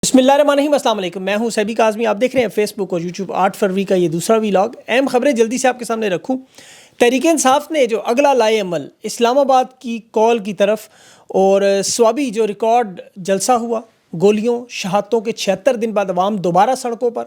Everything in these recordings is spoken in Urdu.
بسم اللہ الرحمن الرحیم، السلام علیکم۔ میں ہوں سیبی کاظمی، آپ دیکھ رہے ہیں فیس بک اور یوٹیوب 8 فروری کا یہ دوسرا ویلاگ۔ اہم خبریں جلدی سے آپ کے سامنے رکھوں۔ تحریک انصاف نے جو اگلا لائے عمل اسلام آباد کی کال کی طرف اور سوابی جو ریکارڈ جلسہ ہوا، گولیوں شہادتوں کے 76 دن بعد عوام دوبارہ سڑکوں پر،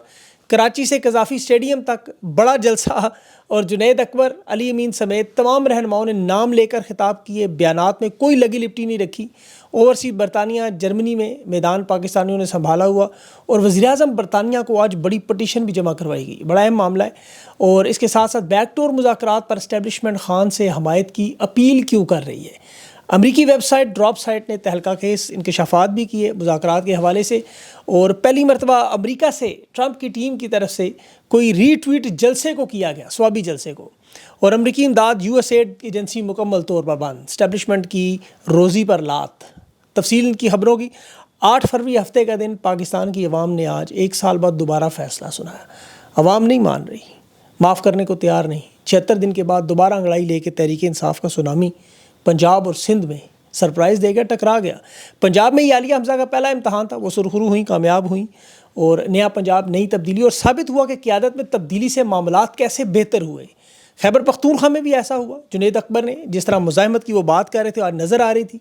کراچی سے قذافی اسٹیڈیم تک بڑا جلسہ، اور جنید اکبر، علی امین سمیت تمام رہنماؤں نے نام لے کر خطاب کیے، بیانات میں کوئی لگی لپٹی نہیں رکھی۔ اوورسیز برطانیہ جرمنی میں میدان پاکستانیوں نے سنبھالا ہوا، اور وزیراعظم برطانیہ کو آج بڑی پٹیشن بھی جمع کروائی گئی، بڑا اہم معاملہ ہے۔ اور اس کے ساتھ ساتھ بیک ڈور مذاکرات پر اسٹیبلشمنٹ خان سے حمایت کی اپیل کیوں کر رہی ہے۔ امریکی ویب سائٹ ڈراپ سائٹ نے تہلکہ خیز انکشافات بھی کیے مذاکرات کے حوالے سے، اور پہلی مرتبہ امریکہ سے ٹرمپ کی ٹیم کی طرف سے کوئی ری ٹویٹ جلسے کو کیا گیا، سوابی جلسے کو، اور امریکی امداد یو ایس ایڈ ایجنسی مکمل طور پر بند، اسٹیبلشمنٹ کی روزی پر لات۔ تفصیل ان کی خبروں کی۔ 8 فروری ہفتے کا دن، پاکستان کی عوام نے آج 1 سال بعد دوبارہ فیصلہ سنایا۔ عوام نہیں مان رہی، معاف کرنے کو تیار نہیں۔ 76 دن کے بعد دوبارہ انگڑائی لے کے تحریک انصاف کا سونامی پنجاب اور سندھ میں سرپرائز دے گیا، ٹکرا گیا۔ پنجاب میں یہ عالیہ حمزہ کا پہلا امتحان تھا، وہ سرخرو ہوئیں، کامیاب ہوئیں، اور نیا پنجاب نئی تبدیلی، اور ثابت ہوا کہ قیادت میں تبدیلی سے معاملات کیسے بہتر ہوئے۔ خیبر پختونخوا میں بھی ایسا ہوا۔ جنید اکبر نے جس طرح مزاحمت کی وہ بات کر رہے تھے، آج نظر آ رہی تھی۔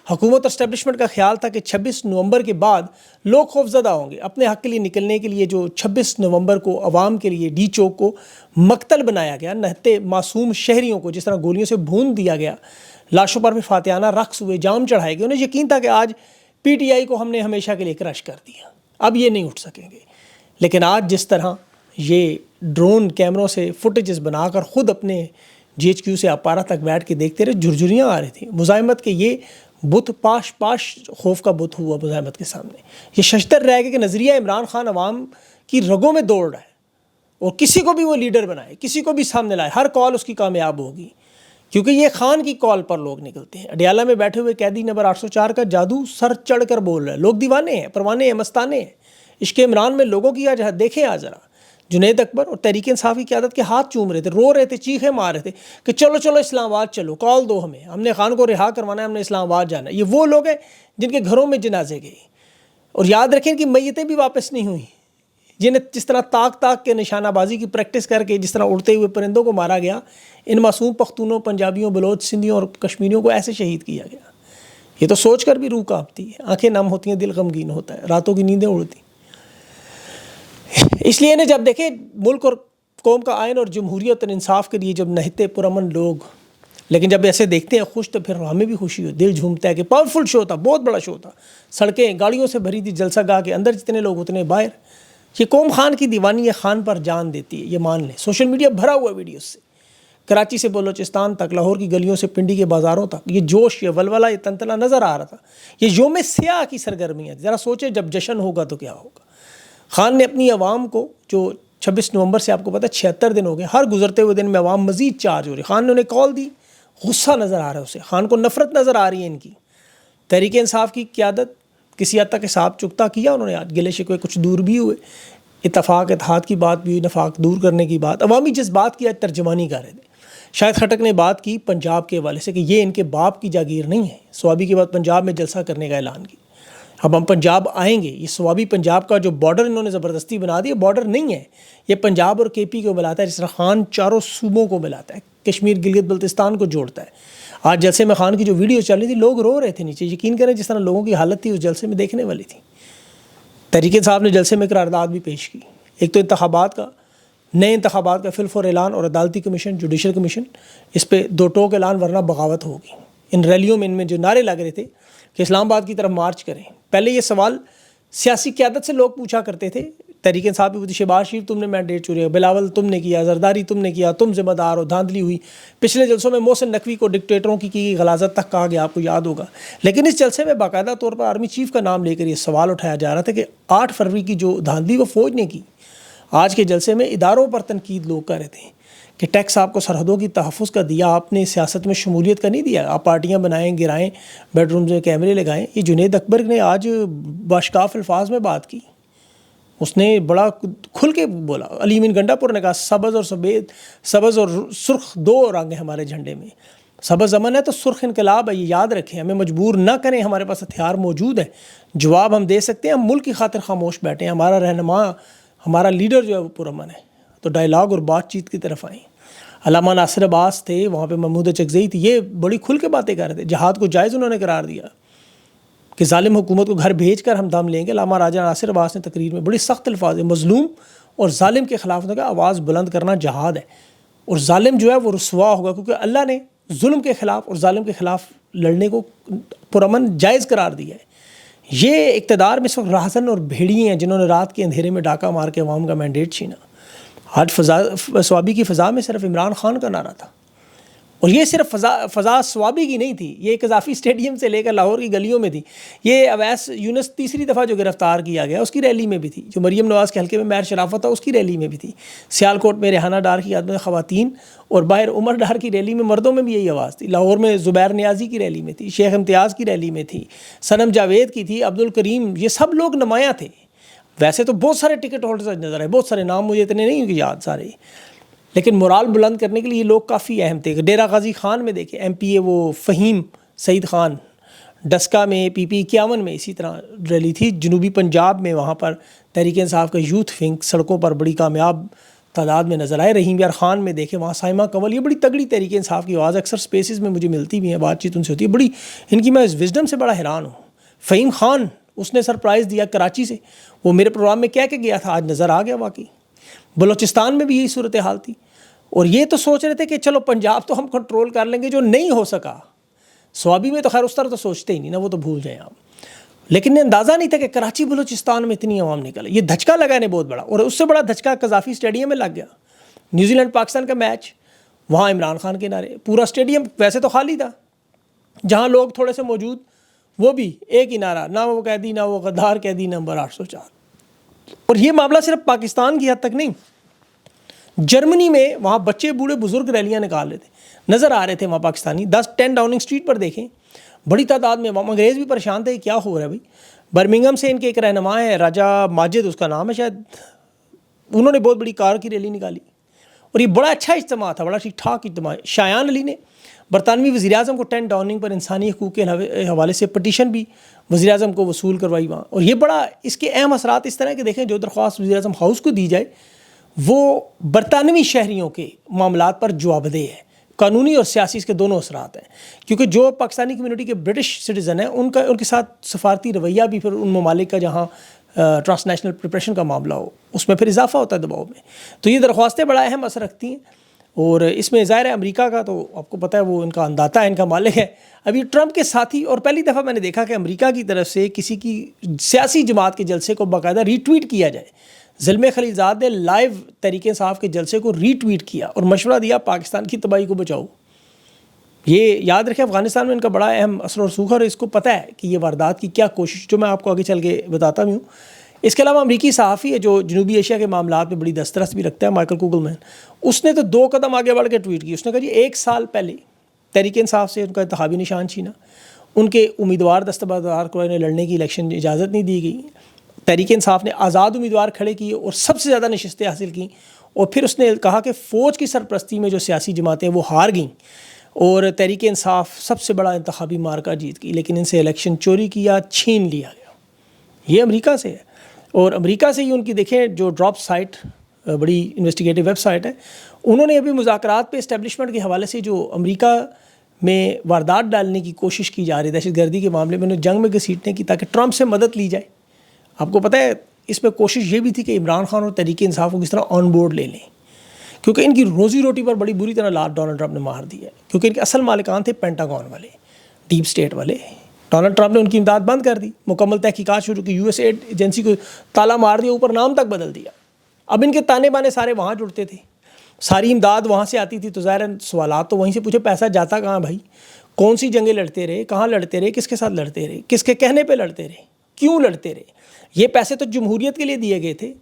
حکومت اور اسٹیبلشمنٹ کا خیال تھا کہ 26 نومبر کے بعد لوگ خوفزدہ ہوں گے۔ اپنے حق کے لیے نکلنے کے لیے جو 26 نومبر کو عوام کے لیے ڈی چوک کو مقتل بنایا گیا، نہتے معصوم شہریوں کو جس طرح گولیوں سے بھون دیا گیا، لاشوں پر بھی فاتحانہ رقص ہوئے، جام چڑھائے گئے، انہیں یقین تھا کہ آج پی ٹی آئی کو ہم نے ہمیشہ کے لیے کرش کر دیا، اب یہ نہیں اٹھ سکیں گے۔ لیکن آج جس طرح یہ ڈرون کیمروں سے فوٹیجز بنا کر خود اپنے جی ایچ کیو سے اپارہ تک بیٹھ کے دیکھتے رہے، جھرجھریاں آ رہی تھیں مزاحمت کے۔ یہ بت پاش خوف کا بت ہوا مزاحمت کے سامنے۔ یہ ششدر رہ گیا کہ نظریہ عمران خان عوام کی رگوں میں دوڑ رہا ہے، اور کسی کو بھی وہ لیڈر بنائے، کسی کو بھی سامنے لائے، ہر کال اس کی کامیاب ہوگی، کیونکہ یہ خان کی کال پر لوگ نکلتے ہیں۔ اڈیالہ میں بیٹھے ہوئے قیدی نمبر 804 کا جادو سر چڑھ کر بول رہا ہے۔ لوگ دیوانے ہیں، پروانے ہیں، مستانے ہیں۔ عشق عمران میں لوگوں کی آج دیکھیں آج ذرا، جنید اکبر اور تحریک انصاف کی قیادت کے ہاتھ چوم رہے تھے، رو رہے تھے، چیخیں مار رہے تھے کہ چلو چلو اسلام آباد چلو، کال دو ہمیں، ہم نے خان کو رہا کروانا ہے، ہم نے اسلام آباد جانا ہے۔ یہ وہ لوگ ہیں جن کے گھروں میں جنازے گئے، اور یاد رکھیں کہ میتیں بھی واپس نہیں ہوئیں، جنہیں جس طرح تاک کے نشانہ بازی کی پریکٹس کر کے جس طرح اڑتے ہوئے پرندوں کو مارا گیا، ان معصوم پختونوں، پنجابیوں، بلوچ، سندھیوں اور کشمیریوں کو ایسے شہید کیا گیا۔ یہ تو سوچ کر بھی روح کانپتی ہے، آنکھیں نم ہوتی ہیں، دل غمگین ہوتا ہے، راتوں کی نیندیں اڑتی۔ اس لیے انہیں جب دیکھیں ملک اور قوم کا آئین اور جمہوریت اور انصاف کے لیے جب نہتے پرامن لوگ، لیکن جب ایسے دیکھتے ہیں خوش، تو پھر ہمیں بھی خوشی ہو، دل جھومتا ہے کہ پاورفل شو تھا، بہت بڑا شو تھا، سڑکیں گاڑیوں سے بھری تھی، جلسہ گاہ کے اندر جتنے لوگ اتنے باہر۔ یہ قوم خان کی دیوانی ہے، خان پر جان دیتی ہے، یہ مان لیں۔ سوشل میڈیا بھرا ہوا ویڈیوز سے، کراچی سے بلوچستان تک، لاہور کی گلیوں سے پنڈی کے بازاروں تک، یہ جوش، یہ ولولہ، یہ تنتنا نظر آ رہا تھا۔ یہ یوم سیاہ کی سرگرمیاں، ذرا سوچیں جب جشن ہوگا تو کیا ہوگا۔ خان نے اپنی عوام کو، جو 26 نومبر سے آپ کو پتہ ہے 76 دن ہو گئے، ہر گزرتے ہوئے دن میں عوام مزید چارج ہو رہی۔ خان نے انہیں کال دی، غصہ نظر آ رہا ہے اسے، خان کو نفرت نظر آ رہی ہے ان کی۔ تحریک انصاف کی قیادت کسی حد تک حساب چکتا کیا انہوں نے، آج گلے شکوے کچھ دور بھی ہوئے، اتفاق اتحاد کی بات بھی ہوئی، نفاق دور کرنے کی بات، عوامی جذبات کی آج ترجمانی کر رہے تھے۔ شاید خٹک نے بات کی پنجاب کے حوالے سے کہ یہ ان کے باپ کی جاگیر نہیں ہے، سوابی کے بعد پنجاب میں جلسہ کرنے کا اعلان کیا۔ اب ہم پنجاب آئیں گے، یہ سوابی پنجاب کا جو بارڈر انہوں نے زبردستی بنا دیا، بارڈر نہیں ہے، یہ پنجاب اور کے پی کو ملاتا ہے، جس طرح خان چاروں صوبوں کو ملاتا ہے، کشمیر، گلگت بلتستان کو جوڑتا ہے۔ آج جلسے میں خان کی جو ویڈیو چل رہی تھی، لوگ رو رہے تھے نیچے، یقین کریں جس طرح لوگوں کی حالت تھی اس جلسے میں دیکھنے والی تھی۔ تحریک انصاف نے جلسے میں قرارداد بھی پیش کی، ایک تو انتخابات کا، نئے انتخابات کا فل فور اعلان، اور عدالتی کمیشن، جوڈیشل کمیشن، اس پہ 2 ٹوک اعلان، ورنہ بغاوت ہوگی۔ ان ریلیوں میں، ان میں جو نعرے لگ رہے تھے کہ اسلام آباد کی طرف مارچ کریں، پہلے یہ سوال سیاسی قیادت سے لوگ پوچھا کرتے تھے، تحریک انصاف بھی ہوتی، شہباز شریف تم نے مینڈیٹ چوری، بلاول تم نے کیا، زرداری تم نے کیا، تم ذمہ دار ہو، دھاندلی ہوئی۔ پچھلے جلسوں میں محسن نقوی کو ڈکٹیٹروں کی غلاظت تک کہا گیا، آپ کو یاد ہوگا۔ لیکن اس جلسے میں باقاعدہ طور پر آرمی چیف کا نام لے کر یہ سوال اٹھایا جا رہا تھا کہ 8 فروری کی جو دھاندلی وہ فوج نے کی، آج کے جلسے میں اداروں پر تنقید لوگ کر رہے تھے کہ ٹیکس آپ کو سرحدوں کی تحفظ کا دیا، آپ نے سیاست میں شمولیت کا نہیں دیا، آپ پارٹیاں بنائیں، گرائیں، بیڈ رومز میں کیمرے لگائیں۔ یہ جنید اکبر نے آج باشکاف الفاظ میں بات کی، اس نے بڑا کھل کے بولا۔ علی امین گنڈا پور نے کہا سبز اور سفید، سبز اور سرخ 2 رنگ ہیں ہمارے جھنڈے میں، سبز امن ہے تو سرخ انقلاب ہے، یہ یاد رکھیں، ہمیں مجبور نہ کریں، ہمارے پاس ہتھیار موجود ہیں، جواب ہم دے سکتے ہیں، ہم ملک کی خاطر خاموش بیٹھیں، ہمارا رہنما، ہمارا لیڈر جو ہے وہ پرامن ہے، تو ڈائلاگ اور بات چیت کی طرف آئیں۔ علامہ ناصر عباس تھے، وہاں پہ محمود چکزئی تھی، یہ بڑی کھل کے باتیں کر رہے تھے، جہاد کو جائز انہوں نے قرار دیا کہ ظالم حکومت کو گھر بھیج کر ہم دم لیں گے۔ علامہ راجہ ناصر عباس نے تقریر میں بڑی سخت الفاظ، مظلوم اور ظالم کے خلاف نے کہا آواز بلند کرنا جہاد ہے، اور ظالم جو ہے وہ رسوا ہوگا، کیونکہ اللہ نے ظلم کے خلاف اور ظالم کے خلاف لڑنے کو پرامن جائز قرار دیا ہے۔ یہ اقتدار میں اس وقت راہزن اور بھیڑیے ہیں جنہوں نے رات کے اندھیرے میں ڈاکہ مار کے عوام کا مینڈیٹ چھینا۔ آج سوابی کی فضا میں صرف عمران خان کا نعرہ تھا، اور یہ صرف فضا سوابی کی نہیں تھی، یہ قذافی اسٹیڈیم سے لے کر لاہور کی گلیوں میں تھی۔ یہ اویس یونس تیسری دفعہ جو گرفتار کیا گیا اس کی ریلی میں بھی تھی، جو مریم نواز کے حلقے میں مہر شرافت تھا اس کی ریلی میں بھی تھی، سیالکوٹ میں ریحانہ ڈار کی یاد میں خواتین اور باہر عمر ڈار کی ریلی میں مردوں میں بھی یہی آواز تھی، لاہور میں زبیر نیازی کی ریلی میں تھی، شیخ امتیاز کی ریلی میں تھی، صنم جاوید کی تھی، عبد الکریم، یہ سب لوگ نمایاں تھے۔ ویسے تو بہت سارے ٹکٹ ہولڈرز نظر آئے، بہت سارے نام مجھے اتنے نہیں یاد سارے، لیکن مورال بلند کرنے کے لیے یہ لوگ کافی اہم تھے۔ ڈیرہ غازی خان میں دیکھیں ایم پی اے وہ فہیم سعید خان، ڈسکا میں پی پی 51 میں اسی طرح ریلی تھی، جنوبی پنجاب میں وہاں پر تحریک انصاف کا یوتھ ونگ سڑکوں پر بڑی کامیاب تعداد میں نظر آئے۔ رحیم یار خان میں دیکھیں وہاں سائمہ کنول، یہ بڑی تگڑی تحریک انصاف کی آواز، اکثر سپیسز میں مجھے ملتی بھی ہیں، بات چیت ان سے ہوتی ہے، بڑی ان کی میں اس وزڈم سے بڑا حیران ہوں۔ فہیم خان اس نے سرپرائز دیا کراچی سے، وہ میرے پروگرام میں کہہ کے گیا تھا، آج نظر آ گیا واقعی۔ بلوچستان میں بھی یہی صورتحال تھی، اور یہ تو سوچ رہے تھے کہ چلو پنجاب تو ہم کنٹرول کر لیں گے، جو نہیں ہو سکا۔ سوابی میں تو خیر اس طرح تو سوچتے ہی نہیں نا، وہ تو بھول جائیں آپ، لیکن اندازہ نہیں تھا کہ کراچی بلوچستان میں اتنی عوام نکلے۔ یہ دھچکا لگا انہیں بہت بڑا، اور اس سے بڑا دھچکا قذافی اسٹیڈیم میں لگ گیا۔ نیوزی لینڈ پاکستان کا میچ، وہاں عمران خان کے نعرے، پورا اسٹیڈیم ویسے تو خالی تھا، جہاں لوگ تھوڑے سے موجود وہ بھی ایک ہی نعرہ، نہ وہ قیدی نہ وہ غدار قیدی نمبر 804۔ اور یہ معاملہ صرف پاکستان کی حد تک نہیں، جرمنی میں وہاں بچے بوڑھے بزرگ ریلیاں نکال رہے تھے، نظر آ رہے تھے وہاں پاکستانی، 10 ڈاؤننگ اسٹریٹ پر دیکھیں بڑی تعداد میں، وہاں انگریز بھی پریشان تھے کیا ہو رہا ہے بھائی۔ برمنگھم سے ان کے ایک رہنما ہے راجہ ماجد اس کا نام ہے شاید، انہوں نے بہت بڑی کار کی ریلی نکالی، اور یہ بڑا اچھا اجتماع تھا، بڑا ٹھیک ٹھاک اجتماع۔ شایان علی نے برطانوی وزیراعظم کو 10 ڈاؤننگ پر انسانی حقوق کے حوالے سے پٹیشن بھی وزیراعظم کو وصول کروائی وہاں، اور یہ بڑا اس کے اہم اثرات اس طرح کہ دیکھیں جو درخواست وزیراعظم ہاؤس کو دی جائے وہ برطانوی شہریوں کے معاملات پر جواب دہ ہے، قانونی اور سیاسی اس کے دونوں اثرات ہیں، کیونکہ جو پاکستانی کمیونٹی کے برٹش سٹیزن ہیں ان کے ساتھ سفارتی رویہ بھی پھر ان ممالک کا جہاں ٹرانس نیشنل پریپریشن کا معاملہ ہو اس میں پھر اضافہ ہوتا ہے دباؤ میں، تو یہ درخواستیں بڑا اہم اثر رکھتی ہیں۔ اور اس میں ظاہر ہے امریکہ کا تو آپ کو پتہ ہے وہ ان کا انداتا ہے، ان کا مالک ہے۔ ابھی ٹرمپ کے ساتھی، اور پہلی دفعہ میں نے دیکھا کہ امریکہ کی طرف سے کسی کی سیاسی جماعت کے جلسے کو باقاعدہ ری ٹویٹ کیا جائے۔ زلمے خلیلزاد نے لائیو تحریک انصاف کے جلسے کو ری ٹویٹ کیا اور مشورہ دیا پاکستان کی تباہی کو بچاؤ۔ یہ یاد رکھیں افغانستان میں ان کا بڑا اہم اثر و رسوخ ہے، اور اس کو پتہ ہے کہ یہ واردات کی کیا کوشش، جو میں آپ کو آگے چل کے بتاتا بھی ہوں۔ اس کے علاوہ امریکی صحافی ہے جو جنوبی ایشیا کے معاملات میں بڑی دسترس بھی رکھتا ہے، مائیکل کوگلمین، اس نے تو 2 قدم آگے بڑھ کے ٹویٹ کی۔ اس نے کہا جی 1 سال پہلے تحریک انصاف سے ان کا انتخابی نشان چھینا، ان کے امیدوار دستبردار کو انہیں لڑنے کی الیکشن اجازت نہیں دی گئی، تحریک انصاف نے آزاد امیدوار کھڑے کیے اور سب سے زیادہ نشستیں حاصل کیں، اور پھر اس نے کہا کہ فوج کی سرپرستی میں جو سیاسی جماعتیں وہ ہار گئیں اور تحریک انصاف سب سے بڑا انتخابی مارکہ جیت گئی، لیکن ان سے الیکشن چوری کیا، چھین لیا گیا۔ یہ امریکہ سے ہے، اور امریکہ سے ہی ان کی دیکھیں جو ڈراپ سائٹ، بڑی انویسٹیگیٹو ویب سائٹ ہے، انہوں نے ابھی مذاکرات پہ اسٹیبلشمنٹ کے حوالے سے جو امریکہ میں واردات ڈالنے کی کوشش کی جا رہی ہے دہشت گردی کے معاملے میں، انہیں جنگ میں گھسیٹنے کی تاکہ ٹرمپ سے مدد لی جائے۔ آپ کو پتہ ہے اس میں کوشش یہ بھی تھی کہ عمران خان اور تحریک انصاف کو کس طرح آن بورڈ لے لیں، کیونکہ ان کی روزی روٹی پر بڑی بری طرح ڈونلڈ ٹرمپ نے مار دی ہے، کیونکہ ان کے اصل مالکان تھے پینٹاگون والے، ڈیپ اسٹیٹ والے۔ ڈونلڈ ٹرمپ نے ان کی امداد بند کر دی، مکمل تحقیقات شروع کی، یو ایس ایڈ ایجنسی کو تالا مار دیا، اوپر نام تک بدل دیا۔ اب ان کے تانے بانے سارے وہاں جڑتے تھے، ساری امداد وہاں سے آتی تھی، تو ظاہر سوالات تو وہیں سے پوچھے پیسہ جاتا کہاں بھائی، کون سی جنگیں لڑتے رہے، کہاں لڑتے رہے، کس کے ساتھ لڑتے رہے، کس کے کہنے پہ لڑتے رہے، کیوں لڑتے رہے۔ یہ پیسے تو جمہوریت کے لیے دیے گئے تھے،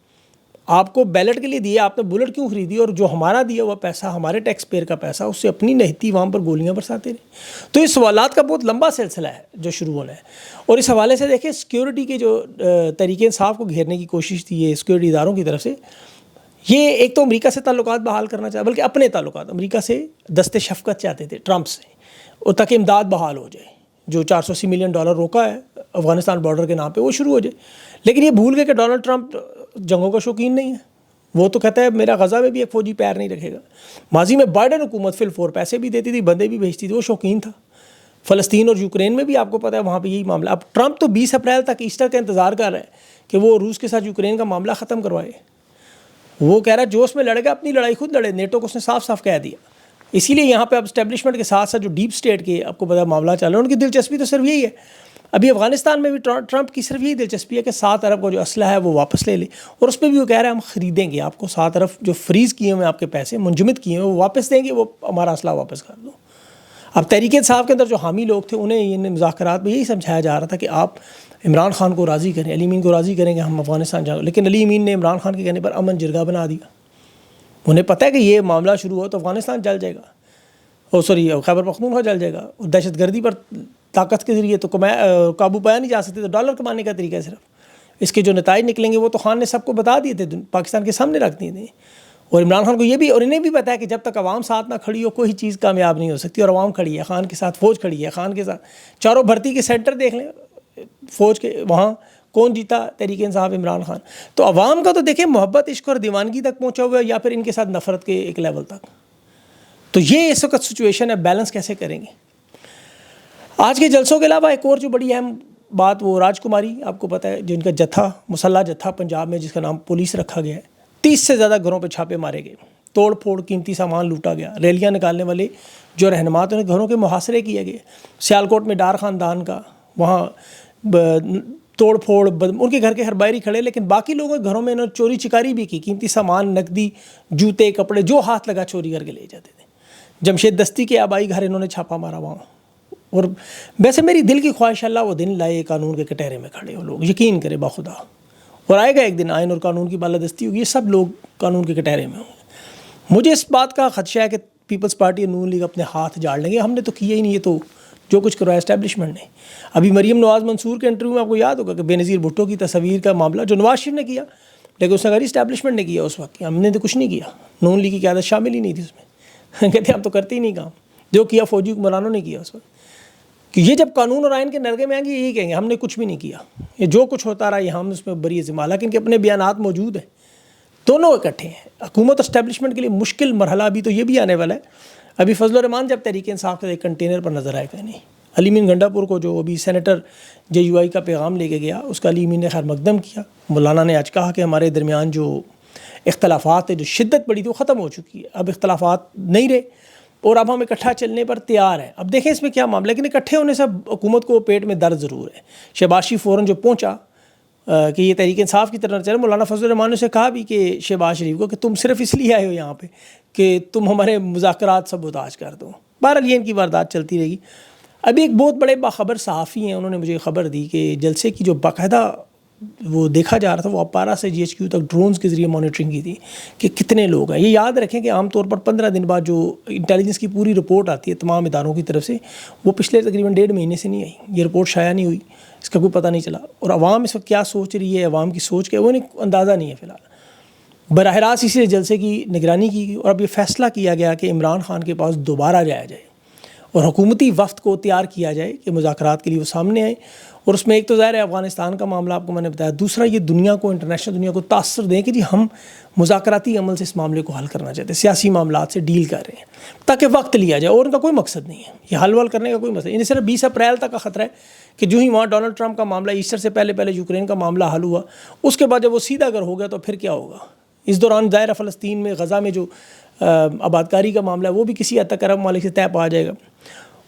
آپ کو بیلٹ کے لیے دیے، آپ نے بلٹ کیوں خریدی، اور جو ہمارا دیا ہوا پیسہ، ہمارے ٹیکس پیئر کا پیسہ، اس سے اپنی نہتی عوام پر گولیاں برساتے رہے۔ تو اس سوالات کا بہت لمبا سلسلہ ہے جو شروع ہونا ہے، اور اس حوالے سے دیکھیں سیکیورٹی کے جو تحریک انصاف کو گھیرنے کی کوشش تھی یہ سیکیورٹی اداروں کی طرف سے، یہ ایک تو امریکہ سے تعلقات بحال کرنا چاہتا، بلکہ اپنے تعلقات امریکہ سے دست شفقت چاہتے تھے ٹرمپ سے، اور تاکہ امداد بحال ہو جائے، جو $480 ملین روکا ہے افغانستان بارڈر کے نام پہ وہ شروع ہو جائے۔ لیکن یہ بھول گئے کہ ڈونلڈ ٹرمپ جنگوں کا شوقین نہیں ہے، وہ تو کہتا ہے میرا غزہ میں بھی ایک فوجی پیر نہیں رکھے گا۔ ماضی میں بائیڈن حکومت فی الفور پیسے بھی دیتی تھی، بندے بھی بھیجتی تھی، وہ شوقین تھا۔ فلسطین اور یوکرین میں بھی آپ کو پتہ ہے وہاں پہ یہی معاملہ۔ اب ٹرمپ تو 20 اپریل تک ایسٹر کا انتظار کر رہا ہے کہ وہ روس کے ساتھ یوکرین کا معاملہ ختم کروائے۔ وہ کہہ رہا ہے جو اس میں لڑے گا اپنی لڑائی خود لڑے، نیٹو کو اس نے صاف صاف کہہ دیا۔ اسی لیے یہاں پہ اب اسٹیبلشمنٹ کے ساتھ ساتھ جو ڈیپ اسٹیٹ کے آپ کو پتہ معاملہ چل رہا ہے، ان کی دلچسپی تو صرف یہی ہے۔ ابھی افغانستان میں بھی ٹرمپ کی صرف یہی دلچسپی ہے کہ 7 ارب کا جو اسلحہ ہے وہ واپس لے لے، اور اس پہ بھی وہ کہہ رہے ہیں ہم خریدیں گے، آپ کو 7 ارب جو فریز کیے ہوئے آپ کے پیسے منجمد کیے ہوئے وہ واپس دیں گے، وہ ہمارا اسلحہ واپس کر دو۔ اب تحریک انصاف کے اندر جو حامی لوگ تھے انہیں ان مذاکرات میں یہی سمجھایا جا رہا تھا کہ آپ عمران خان کو راضی کریں، علی امین کو راضی کریں کہ ہم افغانستان جائیں، لیکن علی امین نے عمران خان کے کہنے پر امن جرگہ بنا دیا۔ انہیں پتہ ہے کہ یہ معاملہ شروع ہو تو افغانستان جل جائے گا، خیبر پختونخوا جل جائے گا، اور دہشت گردی پر طاقت کے ذریعے تو قابو پایا نہیں جا سکتے، تو ڈالر کمانے کا طریقہ ہے صرف۔ اس کے جو نتائج نکلیں گے وہ تو خان نے سب کو بتا دیے تھے، پاکستان کے سامنے رکھ دیے تھے، اور عمران خان کو یہ بھی اور انہیں بھی پتہ ہے کہ جب تک عوام ساتھ نہ کھڑی ہو کوئی چیز کامیاب نہیں ہو سکتی، اور عوام کھڑی ہے خان کے ساتھ، فوج کھڑی ہے خان کے ساتھ۔ چاروں بھرتی کے سینٹر دیکھ لیں فوج کے، وہاں کون جیتا؟ تحریک انصاف، عمران خان۔ تو عوام کا تو دیکھیں محبت، عشق اور دیوانگی تک پہنچا ہوا ہے، یا پھر ان کے ساتھ نفرت کے ایک لیول تک۔ تو یہ اس وقت سچویشن ہے، بیلنس کیسے کریں گے؟ آج کے جلسوں کے علاوہ ایک اور جو بڑی اہم بات وہ راج کماری، آپ کو پتہ ہے جن کا جتھا، مسلح جتھا پنجاب میں جس کا نام پولیس رکھا گیا ہے، 30 سے زیادہ گھروں پہ چھاپے مارے گئے، توڑ پھوڑ، قیمتی سامان لوٹا گیا، ریلیاں نکالنے والے جو رہنما تھے انہیں گھروں کے محاصرے کیے گئے۔ سیالکوٹ میں ڈار خاندان کا وہاں توڑ پھوڑ، ان کے گھر کے ہر باہری کھڑے، لیکن باقی لوگوں کے گھروں میں انہوں نے چوری چکاری بھی کی، قیمتی سامان، نقدی، جوتے، کپڑے جو ہاتھ لگا چوری کر کے لے جاتے تھے۔ جمشید دستی کے آبائی گھر انہوں نے چھاپا مارا وہاں، اور ویسے میری دل کی خواہش اللہ وہ دن لائے قانون کے کٹہرے میں کھڑے ہو لوگ، یقین کرے بخدا، اور آئے گا ایک دن آئین اور قانون کی بالادستی ہوگی، یہ سب لوگ قانون کے کٹہرے میں ہوں گے۔ مجھے اس بات کا خدشہ ہے کہ پیپلز پارٹی اور نون لیگ اپنے ہاتھ جاڑ لیں گے، ہم نے تو کیا ہی نہیں، یہ تو جو کچھ کروایا اسٹیبلشمنٹ نے۔ ابھی مریم نواز منصور کے انٹرویو میں آپ کو یاد ہوگا کہ بے نظیر بھٹو کی تصویر کا معاملہ جو نواز شریف نے کیا، لیکن اس نے کہا اسٹیبلشمنٹ نے کیا، اس وقت ہم نے تو کچھ نہیں کیا، نون لیگ کی قیادت شامل ہی نہیں تھی اس میں، کہتے ہم تو کرتے ہی نہیں کام، جو کیا فوجی حکمرانوں نے کیا اس وقت۔ کہ یہ جب قانون اور آئین کے نرگے میں آئیں گے یہی کہیں گے ہم نے کچھ بھی نہیں کیا، یہ جو کچھ ہوتا رہا یہ ہم اس میں بری ذمہ، لیکن کہ اپنے بیانات موجود ہیں، دونوں اکٹھے ہیں۔ حکومت اور اسٹیبلشمنٹ کے لیے مشکل مرحلہ ابھی تو یہ بھی آنے والا ہے۔ ابھی فضل الرحمان جب تحریک انصاف کے ایک کنٹینر پر نظر آئے گا نہیں، علی امین گنڈا پور کو جو ابھی سینیٹر JUI کا پیغام لے کے گیا، اس کا علی امین نے خیر مقدم کیا۔ مولانا نے آج کہا کہ ہمارے درمیان جو اختلافات ہیں، جو شدت بڑی تھی وہ ختم ہو چکی ہے، اب اختلافات نہیں رہے، اور اب ہم اکٹھا چلنے پر تیار ہیں۔ اب دیکھیں اس میں کیا معاملہ ہے، لیکن اکٹھے ہونے سے حکومت کو پیٹ میں درد ضرور ہے۔ شہباز شریف فوراً جو پہنچا کہ یہ تحریک انصاف کی طرف چلے، مولانا فضل الرحمان نے اسے کہا بھی کہ شہباز شریف کو کہ تم صرف اس لیے آئے ہو یہاں پہ کہ تم ہمارے مذاکرات سبوتاژ کر دو۔ بہرحال یہ ان کی واردات چلتی رہے گی۔ ابھی ایک بہت بڑے باخبر صحافی ہیں، انہوں نے مجھے خبر دی کہ جلسے کی جو باقاعدہ وہ دیکھا جا رہا تھا، وہ اپارا سے GHQ تک ڈرونز کے ذریعے مانیٹرنگ کی تھی کہ کتنے لوگ ہیں۔ یہ یاد رکھیں کہ عام طور پر 15 دن بعد جو انٹیلیجنس کی پوری رپورٹ آتی ہے تمام اداروں کی طرف سے، وہ پچھلے تقریباً 1.5 مہینے سے نہیں آئی، یہ رپورٹ شائع نہیں ہوئی، اس کا کوئی پتہ نہیں چلا، اور عوام اس وقت کیا سوچ رہی ہے، عوام کی سوچ کیا ہے، وہ اندازہ نہیں ہے فی الحال۔ براہ راست اسی جلسے کی نگرانی کی گئی، اور اب یہ فیصلہ کیا گیا کہ عمران خان کے پاس دوبارہ جایا جائے اور حکومتی وفد کو تیار کیا جائے کہ مذاکرات کے لیے وہ سامنے آئیں، اور اس میں ایک تو ظاہر ہے افغانستان کا معاملہ آپ کو میں نے بتایا، دوسرا یہ دنیا کو، انٹرنیشنل دنیا کو تاثر دیں کہ جی ہم مذاکراتی عمل سے اس معاملے کو حل کرنا چاہتے ہیں، سیاسی معاملات سے ڈیل کر رہے ہیں تاکہ وقت لیا جائے، اور ان کا کوئی مقصد نہیں ہے، یہ حل کرنے کا کوئی مسئلہ نہیں۔ صرف 20 اپریل تک کا خطرہ ہے کہ جو ہی وہاں ڈونلڈ ٹرمپ کا معاملہ ایسٹر سے پہلے یوکرین کا معاملہ حل ہوا، اس کے بعد جب وہ سیدھا اگر ہو گیا تو پھر کیا ہوگا؟ اس دوران ظاہر فلسطین میں، غزہ میں جو آبادکاری کا معاملہ ہے وہ بھی کسی حد تک عرب ممالک سے طے پا جائے گا،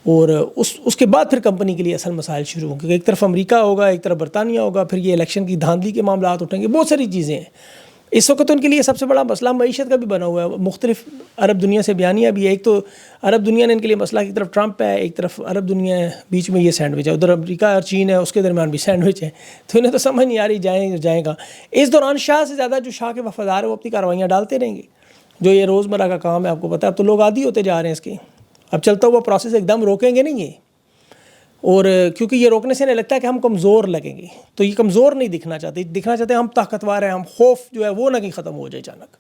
اور اس کے بعد پھر کمپنی کے لیے اصل مسائل شروع ہوں گے، ایک طرف امریکہ ہوگا، ایک طرف برطانیہ ہوگا، پھر یہ الیکشن کی دھاندلی کے معاملات اٹھیں گے، بہت ساری چیزیں ہیں۔ اس وقت ان کے لیے سب سے بڑا مسئلہ معیشت کا بھی بنا ہوا ہے، مختلف عرب دنیا سے بیانیہ بھی ہے، ایک تو عرب دنیا نے ان کے لیے مسئلہ، ایک طرف ٹرمپ ہے، ایک طرف عرب دنیا ہے، بیچ میں یہ سینڈوچ ہے، ادھر امریکہ اور چین ہے، اس کے درمیان بھی سینڈوچ ہے، تو انہیں تو سمجھ نہیں آ رہی جائیں گا۔ اس دوران شاہ سے زیادہ جو شاہ کے وفادار ہیں وہ اپنی کارروائیاں ڈالتے رہیں گے، جو یہ روزمرہ کا کام ہے، آپ کو پتہ ہے اب تو لوگ عادی ہوتے جا رہے ہیں اس کے، اب چلتا ہوا پروسیس ایک دم روکیں گے نہیں یہ، اور کیونکہ یہ روکنے سے نہیں لگتا ہے کہ ہم کمزور لگیں گے، تو یہ کمزور نہیں دکھنا چاہتے ہیں ہم طاقتور ہیں، ہم خوف جو ہے وہ نہ کہ ختم ہو جائے اچانک،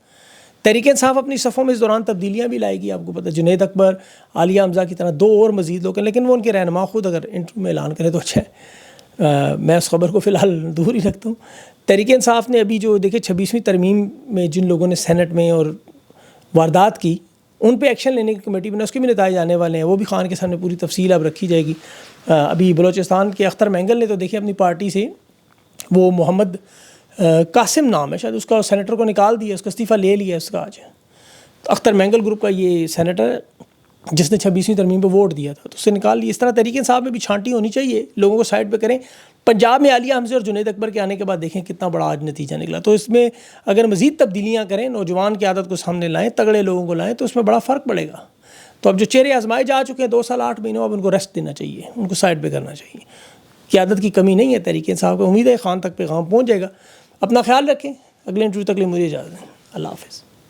تحریک انصاف اپنی صفوں میں اس دوران تبدیلیاں بھی لائے گی. آپ کو پتہ جنید اکبر، عالیہ حمزہ کی طرح 2 اور مزید لوگ ہیں، لیکن وہ ان کے رہنما خود اگر انٹرویو میں اعلان کرے تو اچھا ہے. میں اس خبر کو فی الحال دور ہی رکھتا ہوں. تحریک انصاف نے ابھی جو دیکھیں 26ویں ترمیم میں جن لوگوں نے سینٹ میں اور واردات کی، ان پہ ایکشن لینے کی کمیٹی بنا، اس کے بھی نتائج آنے والے ہیں. وہ بھی خان کے سامنے پوری تفصیل اب رکھی جائے گی. ابھی بلوچستان کے اختر مینگل نے تو دیکھیں اپنی پارٹی سے وہ محمد قاسم نام ہے شاید، اس کا سینیٹر کو نکال دیا، اس کا استعفیٰ لے لیا اس کا. آج اختر مینگل گروپ کا یہ سینیٹر ہے جس نے 26ویں ترمیم پہ ووٹ دیا تھا، تو اس سے نکال لیا. اس طرح تحریک انصاف میں بھی چھانٹی ہونی چاہیے، لوگوں کو سائڈ پہ کریں. پنجاب میں عالیہ حمزہ اور جنید اکبر کے آنے کے بعد دیکھیں کتنا بڑا آج نتیجہ نکلا. تو اس میں اگر مزید تبدیلیاں کریں، نوجوان کی عادت کو سامنے لائیں، تگڑے لوگوں کو لائیں، تو اس میں بڑا فرق پڑے گا. تو اب جو چہرے آزمائے جا چکے ہیں 2 سال 8 مہینوں، اب ان کو ریسٹ دینا چاہیے، ان کو سائڈ پہ کرنا چاہیے. قیادت کی کمی نہیں ہے تحریک انصاف کو. امید ہے خان تک پیغام پہنچ جائے گا. اپنا خیال رکھیں. اگلے انٹرویو تک لیے مجھے اجازت دیں. اللہ حافظ.